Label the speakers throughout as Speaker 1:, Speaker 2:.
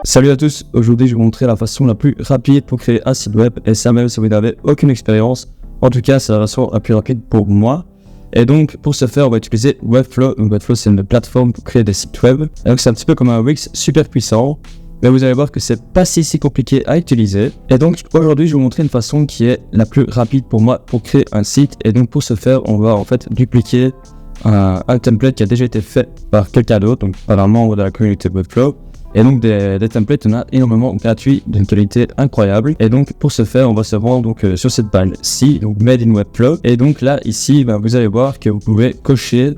Speaker 1: Salut à tous, aujourd'hui je vais vous montrer la façon la plus rapide pour créer un site web et ça même si vous n'avez aucune expérience. En tout cas c'est la façon la plus rapide pour moi. Et donc pour ce faire on va utiliser Webflow. Donc Webflow c'est une plateforme pour créer des sites web. Et donc c'est un petit peu comme un Wix super puissant. Mais vous allez voir que c'est pas si compliqué à utiliser. Et donc aujourd'hui je vais vous montrer une façon qui est la plus rapide pour moi pour créer un site. Et donc pour ce faire on va en fait dupliquer un template qui a déjà été fait par quelqu'un d'autre, donc par un membre de la communauté Webflow. Et donc des templates, on a énormément gratuits d'une qualité incroyable. Et donc pour ce faire, on va se rendre donc sur cette page-ci, donc Made in Webflow. Et donc là, ici, vous allez voir que vous pouvez cocher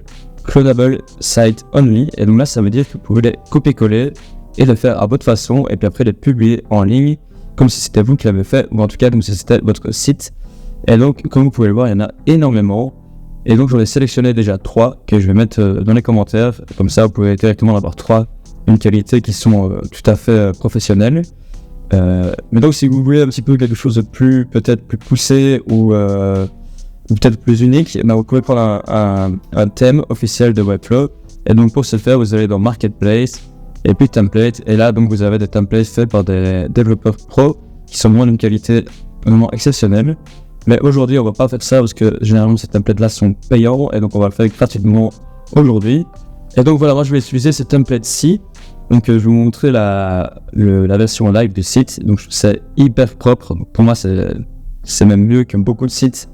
Speaker 1: Clonable Site Only. Et donc là, ça veut dire que vous pouvez les copier-coller et le faire à votre façon. Et puis après, les publier en ligne, comme si c'était vous qui l'avez fait, ou en tout cas comme si c'était votre site. Et donc, comme vous pouvez le voir, il y en a énormément. Et donc j'en ai sélectionné déjà 3 que je vais mettre dans les commentaires. Comme ça, vous pouvez directement en avoir 3. Une qualité qui sont tout à fait professionnelles. Mais donc si vous voulez un petit peu quelque chose de peut-être plus poussé ou peut-être plus unique, vous pouvez prendre un thème officiel de Webflow. Et donc pour ce faire, vous allez dans Marketplace et puis Template. Et là donc vous avez des templates faits par des développeurs pro qui sont vraiment d'une qualité vraiment exceptionnelle. Mais aujourd'hui on va pas faire ça parce que généralement ces templates là sont payants et donc on va le faire gratuitement aujourd'hui. Et donc voilà, moi je vais utiliser ce template-ci. Donc je vais vous montrer la version live du site. Donc c'est hyper propre. Donc, pour moi c'est même mieux que beaucoup de sites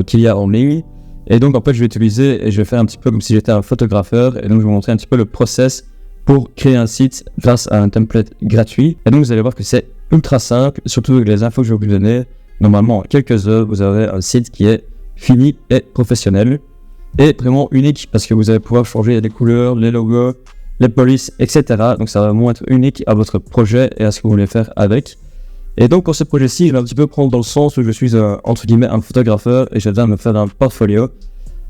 Speaker 1: qu'il y a en ligne. Et donc en fait je vais utiliser et je vais faire un petit peu comme si j'étais un photographeur. Et donc je vais vous montrer un petit peu le process pour créer un site grâce à un template gratuit. Et donc vous allez voir que c'est ultra simple, surtout avec les infos que je vais vous donner. Normalement en quelques heures vous aurez un site qui est fini et professionnel. Et vraiment unique parce que vous allez pouvoir changer les couleurs, les logos, les polices, etc. Donc ça va vraiment être unique à votre projet et à ce que vous voulez faire avec. Et donc pour ce projet-ci, je vais un petit peu prendre dans le sens où je suis entre guillemets un photographeur et je viens me faire un portfolio.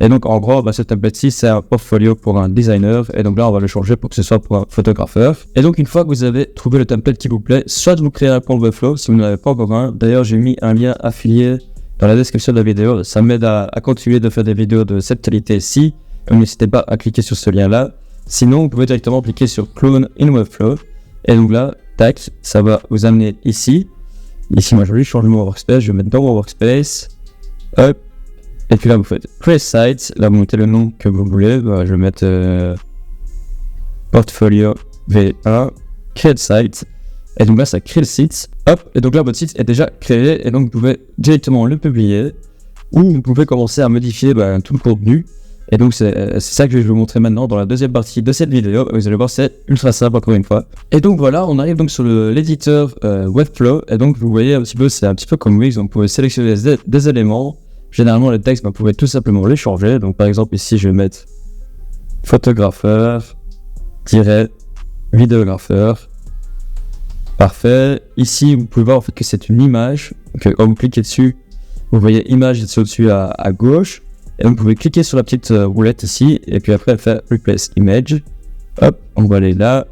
Speaker 1: Et donc en gros, ce template-ci c'est un portfolio pour un designer et donc là on va le changer pour que ce soit pour un photographeur. Et donc une fois que vous avez trouvé le template qui vous plaît, soit vous créez un compte Webflow si vous n'en avez pas encore un. D'ailleurs j'ai mis un lien affilié dans la description de la vidéo, ça m'aide à continuer de faire des vidéos de cette qualité-ci. N'hésitez pas à cliquer sur ce lien-là. Sinon, vous pouvez directement cliquer sur Clone in Webflow. Et donc là, tac, ça va vous amener ici. Ici, moi, je vais changer mon workspace. Je vais mettre dans mon workspace. Hop. Et puis là, vous faites Create Site. Là, vous mettez le nom que vous voulez. Je vais mettre Portfolio V1. Create Site. Et donc là, ça crée le site. Hop. Et donc là, votre site est déjà créé. Et donc, vous pouvez directement le publier. Ou vous pouvez commencer à modifier tout le contenu. Et donc c'est ça que je vais vous montrer maintenant dans la deuxième partie de cette vidéo. Vous allez voir, c'est ultra simple encore une fois. Et donc voilà, on arrive donc sur l'éditeur Webflow. Et donc vous voyez un petit peu, c'est un petit peu comme Wix. Donc vous pouvez sélectionner des éléments. Généralement les textes, vous pouvez tout simplement les changer. Donc par exemple ici je vais mettre photographeur-vidéographeur. Parfait. Ici vous pouvez voir en fait que c'est une image. Donc quand vous cliquez dessus, vous voyez image au-dessus à gauche. Et donc vous pouvez cliquer sur la petite roulette ici et puis après faire Replace Image. Hop, on va aller là.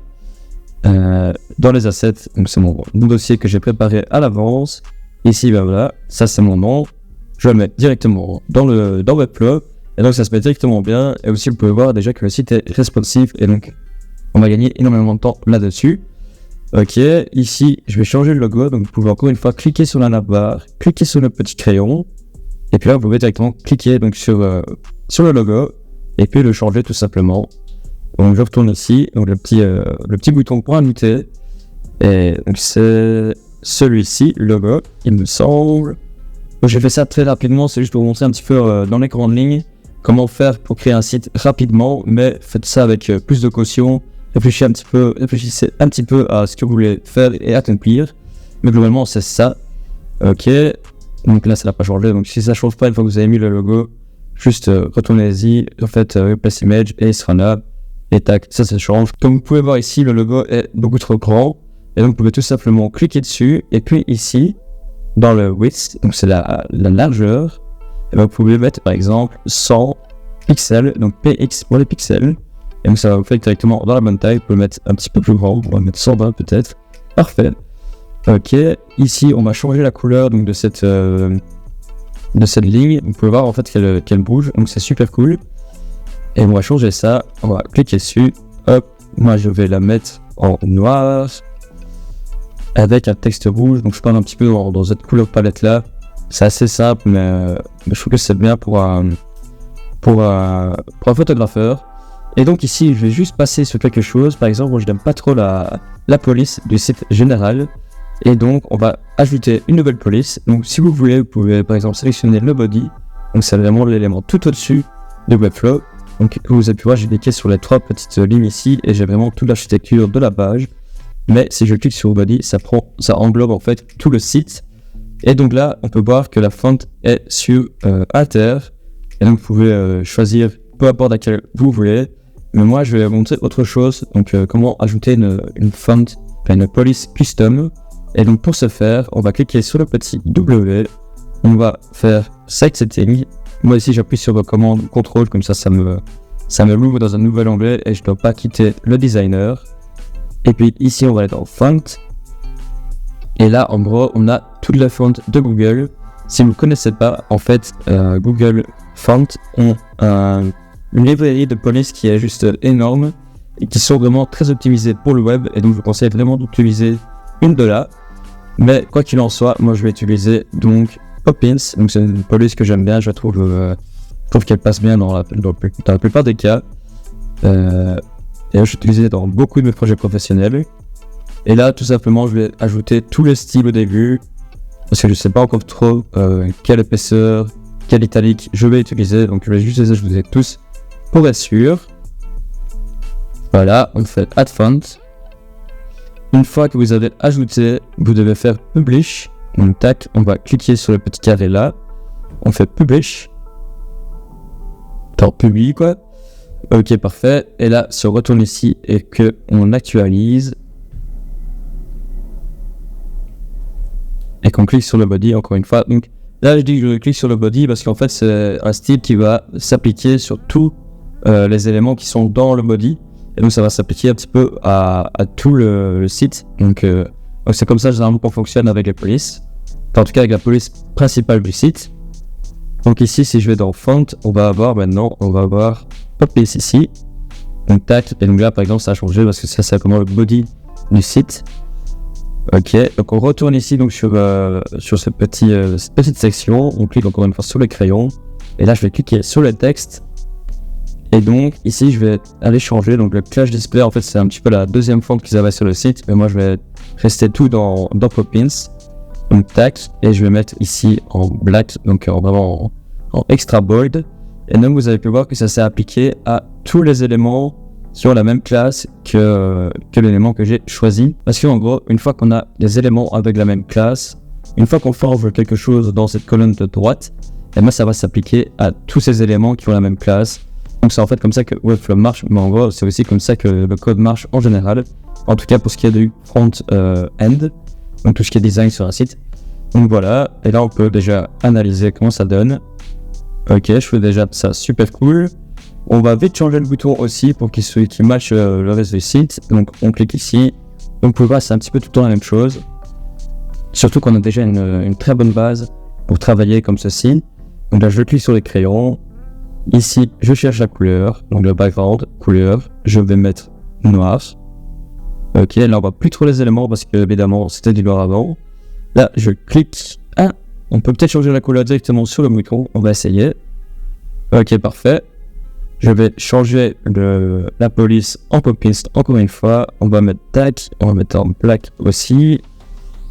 Speaker 1: Dans les assets, donc c'est mon dossier que j'ai préparé à l'avance. Ici, voilà, ça c'est mon nom. Je vais le mettre directement dans Webflow. Et donc ça se met directement bien. Et aussi vous pouvez voir déjà que le site est responsive. Et donc on va gagner énormément de temps là-dessus. Ok, ici je vais changer le logo. Donc vous pouvez encore une fois cliquer sur la navbar, cliquer sur le petit crayon. Et puis là, vous pouvez directement cliquer donc, sur le logo et puis le changer tout simplement. Donc je retourne ici, donc le petit bouton pour annoter. Et donc c'est celui-ci, le logo, il me semble. Donc j'ai fait ça très rapidement, c'est juste pour vous montrer un petit peu dans les grandes lignes comment faire pour créer un site rapidement, mais faites ça avec plus de caution. Réfléchissez un petit peu à ce que vous voulez faire et accomplir. Mais globalement, c'est ça. Ok. Donc là ça n'a pas changé, donc si ça ne change pas une fois que vous avez mis le logo, juste retournez-y, en fait Replace Image et il sera là, et tac, ça change. Comme vous pouvez voir ici, le logo est beaucoup trop grand, et donc vous pouvez tout simplement cliquer dessus, et puis ici, dans le width, donc c'est la largeur, et vous pouvez mettre par exemple 100 pixels, donc PX pour les pixels, et donc ça va vous faire directement dans la bonne taille. Vous pouvez le mettre un petit peu plus grand, on va mettre 120 peut-être, parfait. Ok, ici on va changer la couleur donc de cette ligne. Vous pouvez voir en fait qu'elle bouge, donc c'est super cool. Et on va changer ça, on va cliquer dessus. Hop, moi je vais la mettre en noir. avec un texte rouge. Donc je parle un petit peu dans cette couleur palette là. C'est assez simple, mais je trouve que c'est bien pour un photographeur. Et donc ici, je vais juste passer sur quelque chose. Par exemple, moi je n'aime pas trop la police du site général. Et donc, on va ajouter une nouvelle police. Donc, si vous voulez, vous pouvez par exemple sélectionner le body. Donc, c'est vraiment l'élément tout au-dessus de Webflow. Donc, comme vous avez pu voir, j'ai cliqué sur les 3 petites lignes ici et j'ai vraiment toute l'architecture de la page. Mais si je clique sur body, ça englobe en fait tout le site. Et donc là, on peut voir que la font est sur Alter. Et donc, vous pouvez choisir peu importe laquelle vous voulez. Mais moi, je vais vous montrer autre chose. Donc, comment ajouter une font, une police custom. Et donc pour ce faire, on va cliquer sur le petit W, on va faire Site Setting. Moi ici j'appuie sur la commande CTRL, comme ça me l'ouvre dans un nouvel onglet et je ne dois pas quitter le designer. Et puis ici on va aller dans Font. Et là en gros on a toute la font de Google. Si vous ne connaissez pas, en fait Google Font ont une librairie de police qui est juste énorme et qui sont vraiment très optimisées pour le web. Et donc je vous conseille vraiment d'utiliser une de là. Mais quoi qu'il en soit, moi je vais utiliser donc Poppins. Donc c'est une police que j'aime bien, je trouve qu'elle passe bien dans la plupart des cas. Et là, je vais l'utiliser dans beaucoup de mes projets professionnels. Et là, tout simplement, je vais ajouter tous les styles au début. Parce que je ne sais pas encore trop quelle épaisseur, quel italique je vais utiliser. Donc je vais juste les ajouter tous pour être sûr. Voilà, on fait Add Font. Une fois que vous avez ajouté, vous devez faire Publish. Donc tac, on va cliquer sur le petit carré là. On fait Publish. Publie quoi. Ok, parfait. Et là, si on retourne ici et qu'on actualise. Et qu'on clique sur le body encore une fois. Donc là, je dis que je clique sur le body parce qu'en fait, c'est un style qui va s'appliquer sur tous les éléments qui sont dans le body. Et donc ça va s'appliquer un petit peu à tout le site. Donc c'est comme ça généralement qu'on fonctionne avec les polices. Enfin, en tout cas avec la police principale du site. Donc ici si je vais dans Font, on va avoir Poppins ici. Donc tac, et donc là par exemple ça a changé parce que ça c'est vraiment le body du site. Ok, donc on retourne ici donc sur cette petite section. On clique encore une fois sur le crayon. Et là je vais cliquer sur le texte. Et donc ici je vais aller changer, donc le Clash Display en fait c'est un petit peu la deuxième font qu'ils avaient sur le site, mais moi je vais rester tout dans Poppins. Donc tac, et je vais mettre ici en black, donc vraiment en extra bold. Et donc vous avez pu voir que ça s'est appliqué à tous les éléments sur la même classe que l'élément que j'ai choisi. Parce qu'en gros, une fois qu'on a des éléments avec la même classe, une fois qu'on forge quelque chose dans cette colonne de droite, et ben ça va s'appliquer à tous ces éléments qui ont la même classe. Donc c'est en fait comme ça que Webflow marche, mais en gros c'est aussi comme ça que le code marche en général. En tout cas pour ce qui est du front-end, donc tout ce qui est design sur un site. Donc voilà, et là on peut déjà analyser comment ça donne. Ok, je fais déjà ça super cool. On va vite changer le bouton aussi pour qu'il matche le reste du site. Donc on clique ici. Donc vous pouvez voir c'est un petit peu tout le temps la même chose. Surtout qu'on a déjà une très bonne base pour travailler comme ceci. Donc là je clique sur les crayons. Ici, je cherche la couleur, donc le background, couleur, je vais mettre noir. Ok, là on voit plus trop les éléments parce que évidemment c'était du noir avant. Là, je clique. Ah, on peut peut-être changer la couleur directement sur le bouton, on va essayer. Ok, parfait. Je vais changer la police en Poppins encore une fois. On va mettre tac, on va mettre en black aussi.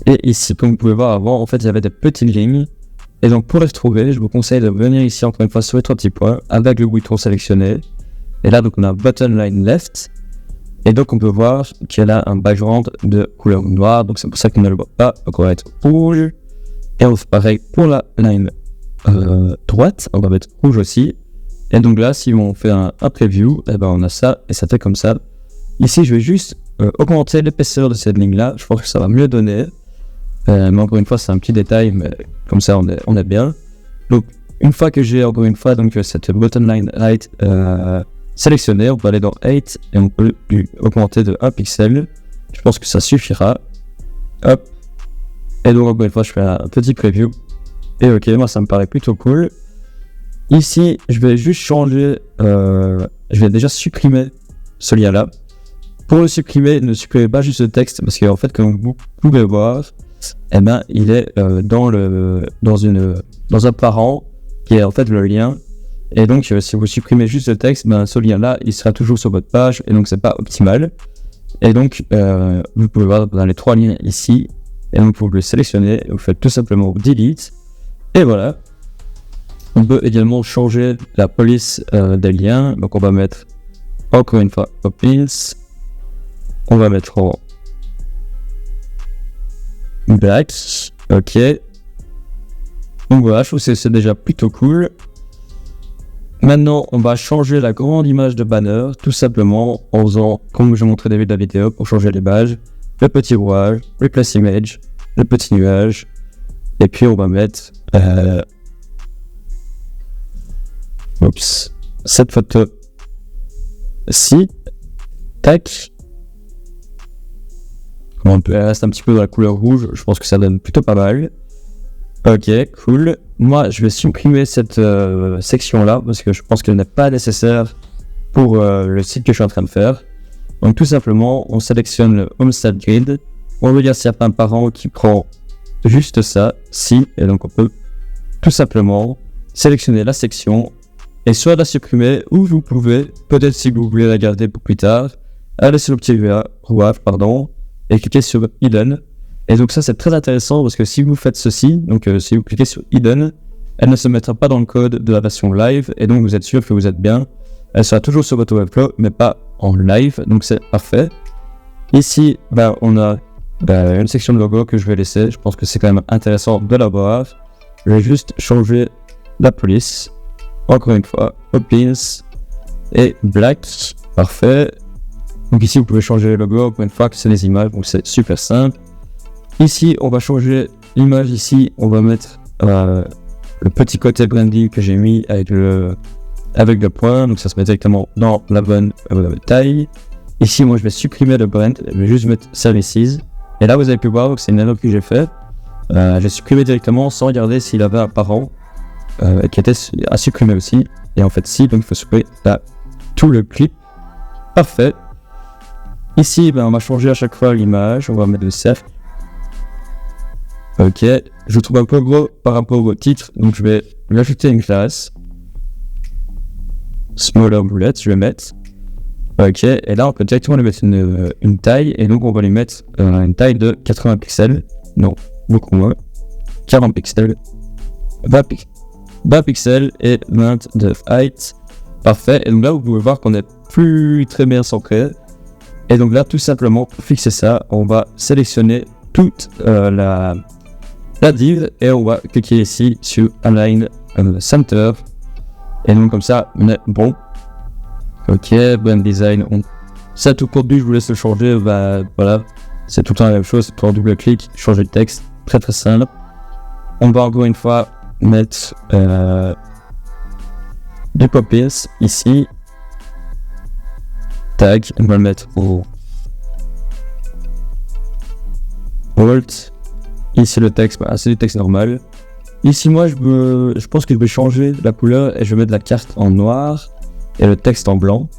Speaker 1: Et ici, comme vous pouvez voir avant, en fait il y avait des petites lignes. Et donc pour les retrouver, je vous conseille de venir ici encore une fois sur les 3 petits points avec le bouton sélectionné. Et là donc on a button line left. Et donc on peut voir qu'il y a un background de couleur noire. Donc c'est pour ça qu'on ne le voit pas. Donc on va mettre rouge. Et on fait pareil pour la line droite. On va mettre rouge aussi. Et donc là si on fait un preview, et ben on a ça et ça fait comme ça. Ici je vais juste augmenter l'épaisseur de cette ligne là. Je pense que ça va mieux donner. Mais encore une fois c'est un petit détail, mais comme ça on est bien. Donc une fois que j'ai encore une fois donc cette button line right sélectionnée, on peut aller dans 8 et on peut lui augmenter de 1 pixel. Je pense que ça suffira. Hop. Et donc encore une fois je fais un petit preview. Et ok, moi ça me paraît plutôt cool. Ici je vais juste changer, je vais déjà supprimer ce lien là pour le supprimer, ne supprimez pas juste le texte parce qu'en fait, comme vous pouvez voir, il est dans un parent qui est en fait le lien. Et donc, si vous supprimez juste le texte, ce lien-là, il sera toujours sur votre page et donc c'est pas optimal. Et donc, vous pouvez voir dans les 3 liens ici, et donc vous le sélectionnez, vous faites tout simplement delete, et voilà. On peut également changer la police des liens, donc on va mettre encore une fois opins, on va mettre en black, ok. Donc voilà, je trouve que c'est déjà plutôt cool. Maintenant, on va changer la grande image de banner, tout simplement en faisant, comme je montrais au début de la vidéo, pour changer l'image, le petit rouage, replace image, le petit nuage, et puis on va mettre cette photo ci, tac. Elle reste un petit peu dans la couleur rouge, je pense que ça donne plutôt pas mal. Ok, cool. Moi, je vais supprimer cette section-là parce que je pense qu'elle n'est pas nécessaire pour le site que je suis en train de faire. Donc, tout simplement, on sélectionne le Homestead Grid. On veut dire s'il y a un parent qui prend juste ça, si, et donc on peut tout simplement sélectionner la section et soit la supprimer ou vous pouvez, peut-être si vous voulez la garder pour plus tard, aller sur le petit rouage, et cliquer sur Hidden. Et donc ça c'est très intéressant parce que si vous faites ceci, donc si vous cliquez sur Hidden, elle ne se mettra pas dans le code de la version live et donc vous êtes sûr que vous êtes bien. Elle sera toujours sur votre Webflow mais pas en live, donc c'est parfait. Ici, on a une section de logo que je vais laisser, je pense que c'est quand même intéressant de la voir. Je vais juste changer la police, encore une fois, opins et black, parfait. Donc ici vous pouvez changer le logo, encore une fois que c'est des images, donc c'est super simple. Ici, on va changer l'image ici, on va mettre le petit côté branding que j'ai mis avec le point, donc ça se met directement dans la bonne taille. Ici, moi je vais supprimer le brand, je vais juste mettre services. Et là, vous avez pu voir que c'est une erreur que j'ai fait. J'ai supprimé directement sans regarder s'il avait un parent qui était à supprimer aussi. Et en fait, si, donc il faut supprimer tout le clip. Parfait. Ici, on va changer à chaque fois l'image, on va mettre le cercle. Ok, je trouve un peu gros par rapport au titre, donc je vais lui ajouter une classe. Smaller bullet, je vais mettre. Ok, et là on peut directement lui mettre une taille, et donc on va lui mettre une taille de 80 pixels. Non, beaucoup moins. 40 pixels. 20 pixels et 20 de height. Parfait, et donc là vous pouvez voir qu'on est plus très bien centré. Et donc là tout simplement pour fixer ça, on va sélectionner toute la div et on va cliquer ici sur Align Center. Et donc comme ça, on est bon. Ok, brand design, ça tout court, je vous laisse le changer, voilà, c'est tout le temps la même chose, c'est tout en double clic, changer le texte, très très simple. On va encore une fois mettre du pop-ins ici, tag, on va le mettre au Alt, ici le texte, c'est du texte normal. Ici moi je pense que je vais changer la couleur et je vais mettre la carte en noir et le texte en blanc.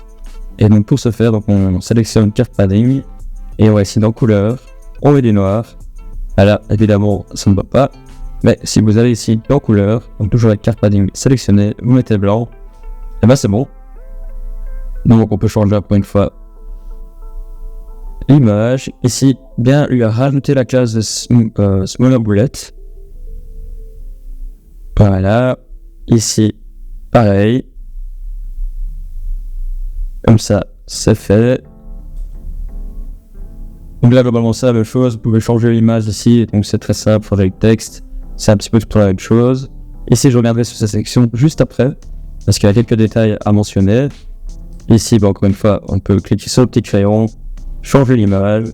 Speaker 1: Et donc pour ce faire, donc on sélectionne carte padding et on va ici dans couleur, on met du noir. Là évidemment ça ne va pas, mais si vous allez ici dans couleur, donc toujours la carte padding sélectionnée, vous mettez blanc, et c'est bon. Donc on peut changer encore une fois l'image. Ici bien lui rajouter la classe de smaller bullet. Voilà, ici pareil. Comme ça, c'est fait. Donc là, globalement, c'est la même chose. Vous pouvez changer l'image ici. Donc c'est très simple, changer le texte. C'est un petit peu tout la même chose. Ici, je reviendrai sur cette section juste après. Parce qu'il y a quelques détails à mentionner. Ici, encore une fois, on peut cliquer sur le petit crayon. Changer l'image.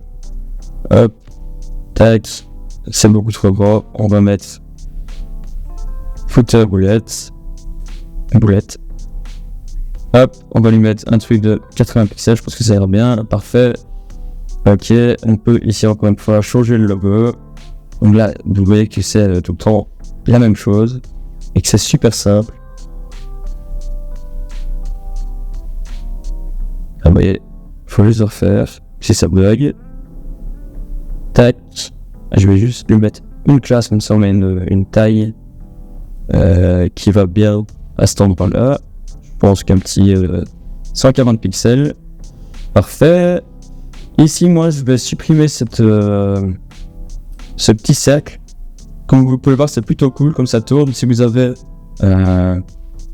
Speaker 1: Hop. Tac. C'est beaucoup trop gros. On va mettre footer boulette. Hop, on va lui mettre un truc de 80 pixels, je pense que ça ira bien, parfait. Ok, on peut ici encore une fois changer le logo. Donc là, vous voyez que c'est tout le temps la même chose et que c'est super simple. Vous voyez, il faut juste le refaire. si ça bug. Tac. Je vais juste lui mettre une classe, comme ça on met une taille qui va bien à cet endroit-là. Je pense qu'un petit 140 pixels. Parfait. Ici, moi, je vais supprimer ce petit cercle. Comme vous pouvez voir, c'est plutôt cool, comme ça tourne. Si vous avez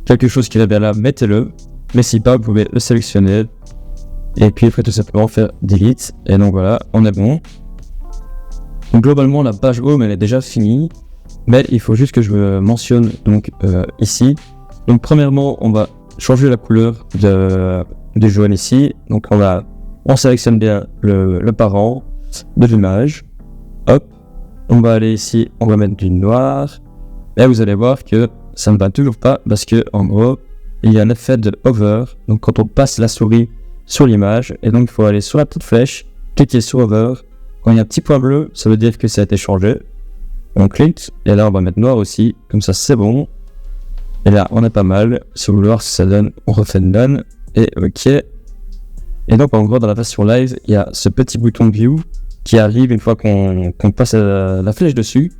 Speaker 1: quelque chose qui va bien là, mettez-le. Mais si pas, vous pouvez le sélectionner. Et puis après, tout simplement faire delete. Et donc voilà, on est bon. Donc globalement, la page home, elle est déjà finie. Mais il faut juste que je mentionne donc ici. Donc premièrement, on va changer la couleur du jaune ici. Donc on sélectionne bien le parent de l'image. Hop, on va aller ici, on va mettre du noir. Et vous allez voir que ça ne va toujours pas parce que en gros, il y a un effet de hover. Donc quand on passe la souris sur l'image, et donc il faut aller sur la petite flèche, cliquer sur hover. Quand il y a un petit point bleu, ça veut dire que ça a été changé. On clique, et là on va mettre noir aussi, comme ça c'est bon. Et là on est pas mal. Si vous voulez voir ce que ça donne, on refait done, et ok. Et donc en gros dans la version live, il y a ce petit bouton view qui arrive une fois qu'on passe la flèche dessus.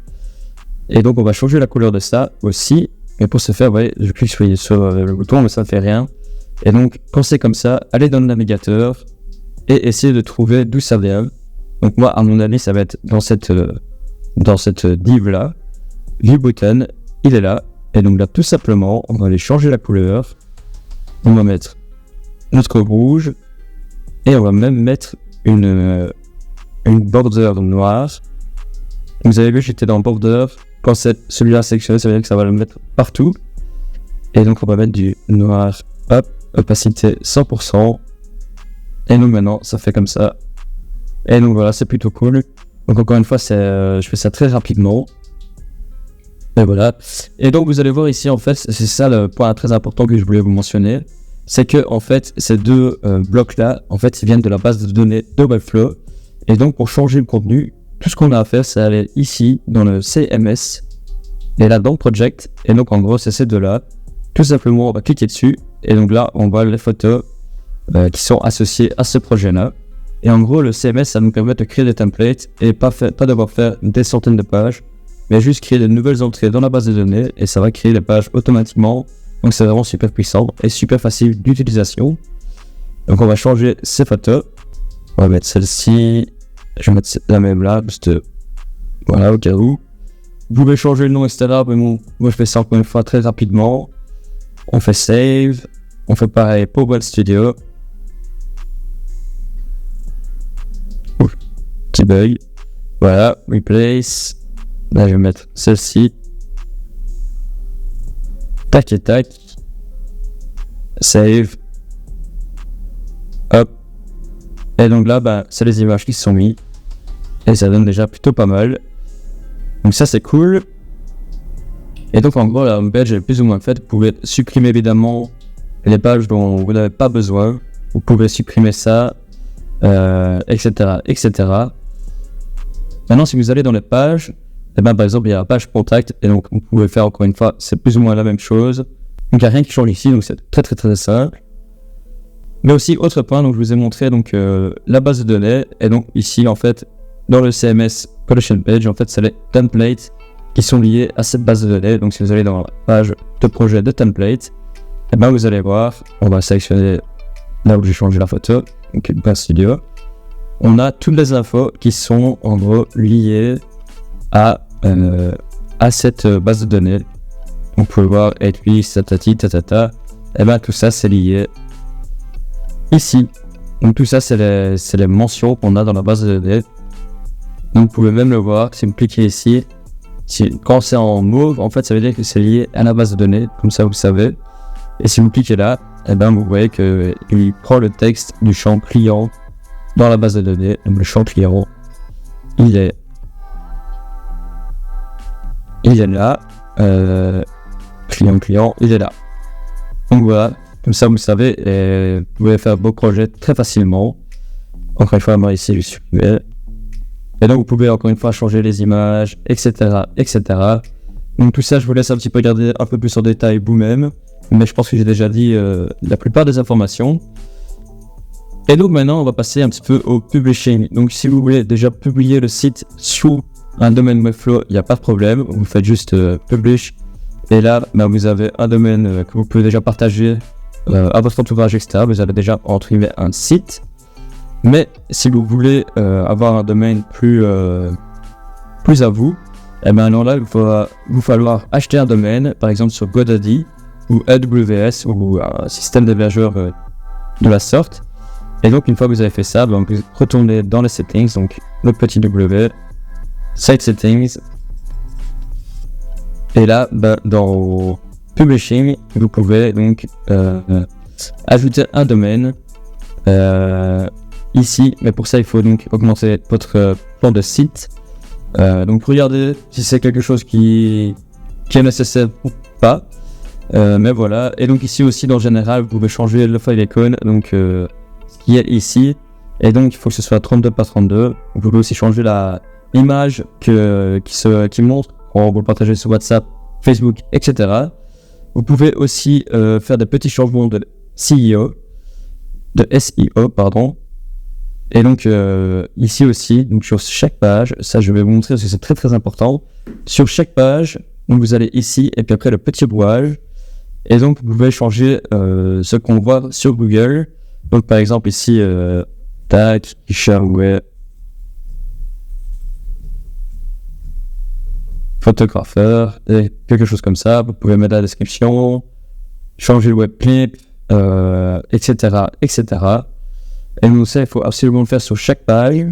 Speaker 1: Et donc on va changer la couleur de ça aussi. Et pour ce faire, vous voyez, je clique sur le bouton, mais ça ne fait rien. Et donc quand c'est comme ça, allez dans le navigateur et essayez de trouver d'où ça vient. Donc moi, à mon avis, ça va être dans cette div là. View button, il est là. Et donc là, tout simplement, on va aller changer la couleur. On va mettre notre rouge. Et on va même mettre une border noire. Vous avez vu, j'étais dans border. Quand celui-là sélectionné, ça veut dire que ça va le mettre partout. Et donc on va mettre du noir, hop, opacité 100%. Et donc maintenant, ça fait comme ça. Et donc voilà, c'est plutôt cool. Donc encore une fois, je fais ça très rapidement. Et voilà. Et donc vous allez voir ici, en fait, c'est ça le point très important que je voulais vous mentionner. C'est que en fait, ces deux blocs-là, en fait, ils viennent de la base de données de Webflow. Et donc pour changer le contenu, tout ce qu'on a à faire, c'est aller ici dans le CMS et là dans Project. Et donc en gros, c'est ces deux-là. Tout simplement, on va cliquer dessus. Et donc là, on voit les photos qui sont associées à ce projet-là. Et en gros, le CMS, ça nous permet de créer des templates et pas devoir faire des centaines de pages, mais juste créer de nouvelles entrées dans la base de données et ça va créer les pages automatiquement. Donc c'est vraiment super puissant et super facile d'utilisation. Donc on va changer ces photos. On va mettre celle-ci. Je vais mettre la même là, juste voilà, au cas où. Vous pouvez changer le nom, etc. Mais bon, moi je fais ça encore une fois très rapidement. On fait save. On fait pareil pour Web Studio. Ouf, petit bug. Voilà, replace. Là je vais mettre celle-ci. Tac et tac. Save. Hop. Et donc là, c'est les images qui se sont mises. Et ça donne déjà plutôt pas mal. Donc ça c'est cool. Et donc en gros la homepage est plus ou moins faite. Vous pouvez supprimer évidemment les pages dont vous n'avez pas besoin. Vous pouvez supprimer ça, etc., etc. Maintenant si vous allez dans les pages, et par exemple il y a la page contact. Et donc vous pouvez faire encore une fois, c'est plus ou moins la même chose. Donc il n'y a rien qui change ici, donc c'est très très très simple. Mais aussi autre point, donc je vous ai montré donc la base de données. Et donc ici en fait dans le CMS Collection Page, en fait c'est les templates qui sont liés à cette base de données. Donc si vous allez dans la page de projet de template, et vous allez voir, on va sélectionner là où j'ai changé la photo, donc Web Studio. On a toutes les infos qui sont en gros liées à cette base de données. Donc vous pouvez voir HB, tatati, tatata, et tout ça c'est lié ici. Donc tout ça c'est les mentions qu'on a dans la base de données. Donc vous pouvez même le voir si vous cliquez ici. Quand c'est en mauve, en fait ça veut dire que c'est lié à la base de données, comme ça vous le savez. Et si vous cliquez là, vous voyez qu'il prend le texte du champ client dans la base de données. Donc le champ client, il est là. Client, il est là. Donc voilà, comme ça vous le savez, et vous pouvez faire vos projets très facilement. Encore une fois, moi ici je suis. Et donc vous pouvez encore une fois changer les images, etc., etc. Donc tout ça, je vous laisse un petit peu regarder un peu plus en détail vous-même. Mais je pense que j'ai déjà dit la plupart des informations. Et donc maintenant, on va passer un petit peu au publishing. Donc si vous voulez déjà publier le site sous un domaine Webflow, il n'y a pas de problème. Vous faites juste publish. Et là, vous avez un domaine que vous pouvez déjà partager à votre entourage, etc. Vous avez déjà entre guillemets un site. Mais si vous voulez avoir un domaine plus à vous, et bien alors là, il va vous falloir acheter un domaine, par exemple sur GoDaddy ou AWS ou un système d'hébergeur de la sorte. Et donc une fois que vous avez fait ça, vous retournez dans les settings, donc le petit W, site settings. Et là, dans publishing, vous pouvez donc ajouter un domaine ici, mais pour ça il faut donc augmenter votre plan de site. Donc regardez si c'est quelque chose qui est nécessaire ou pas. Mais voilà, et donc ici aussi dans général vous pouvez changer le file icon, donc ce qui est ici, et donc il faut que ce soit 32 par 32. Vous pouvez aussi changer l'image qui montre quand vous le partagez sur WhatsApp, Facebook, etc. Vous pouvez aussi faire des petits changements de SEO, pardon. Et donc ici aussi, donc sur chaque page, ça je vais vous montrer parce que c'est très très important. Sur chaque page, donc vous allez ici et puis après le petit rouage. Et donc vous pouvez changer ce qu'on voit sur Google. Donc par exemple ici, shareware, photographeur, et quelque chose comme ça. Vous pouvez mettre la description, changer le web clip, etc., etc. Et donc ça, il faut absolument le faire sur chaque page.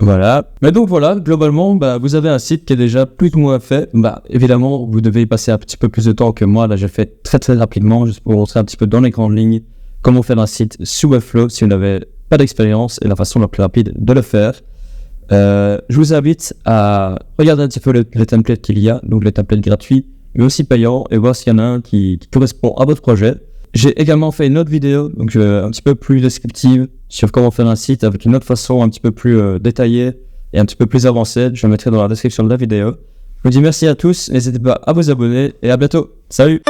Speaker 1: Voilà. Mais donc voilà, globalement, vous avez un site qui est déjà plus ou moins fait. Évidemment, vous devez y passer un petit peu plus de temps que moi. Là, j'ai fait très très rapidement, juste pour vous montrer un petit peu dans les grandes lignes comment faire un site sous Webflow si vous n'avez pas d'expérience et la façon la plus rapide de le faire. Je vous invite à regarder un petit peu les templates qu'il y a, donc les templates gratuits, mais aussi payants, et voir s'il y en a un qui correspond à votre projet. J'ai également fait une autre vidéo, donc un petit peu plus descriptive, sur comment faire un site avec une autre façon un petit peu plus détaillée et un petit peu plus avancée. Je la mettrai dans la description de la vidéo. Je vous dis merci à tous, n'hésitez pas à vous abonner et à bientôt. Salut!